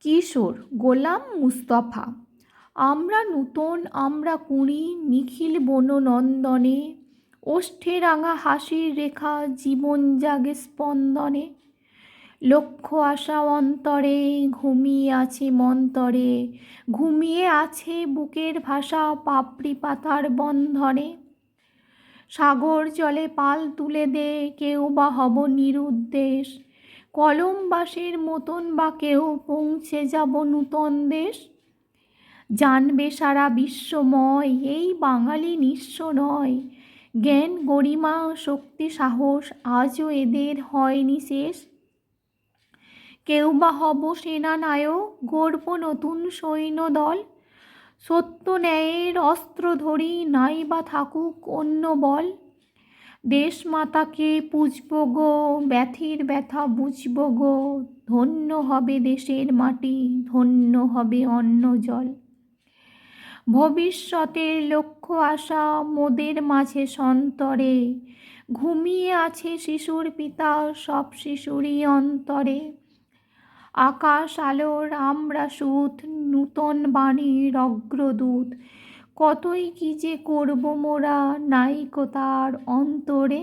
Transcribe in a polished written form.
কিশোর গোলাম মুস্তফা। আমরা নূতন আমরা কুঁড়ি নিখিল বননন্দনে, ওষ্ঠে রাঙা হাসির রেখা জীবন জাগে স্পন্দনে। লক্ষ্য আশা অন্তরে ঘুমিয়ে আছে মন্তরে, ঘুমিয়ে আছে বুকের ভাষা পাপড়ি পাতার বন্ধনে। সাগর জলে পাল তুলে দে কেউ বা হব নিরুদ্দেশ, কলমবাসের মতন বা কেউ পৌঁছে যাব নূতন দেশ। জানবে সারা বিশ্বময় এই বাঙালি নিঃস্ব নয়, জ্ঞান গরিমা শক্তি সাহস আজও এদের হয়নি শেষ। কেউ বা হব সেনানায়ক গড়ব নতুন সৈন্যদল, সত্য ন্যায়ের অস্ত্র ধরি নাই বা থাকুক অন্য বল। দেশমাতাকে পুজব গো ব্যথির ব্যথা বুঝব গো, ধন্য হবে দেশের মাটি ধন্য হবে অন্ন জল। ভবিষ্যতের লক্ষ্য আশা মোদের মাঝে সন্তরে, ঘুমিয়ে আছে শিশুর পিতা সব শিশুরই অন্তরে। আকাশ আলোর আমরা সুত নূতন বাণীর অগ্রদূত, কতই কি যে করব মোরা নাইকো তার অন্তরে।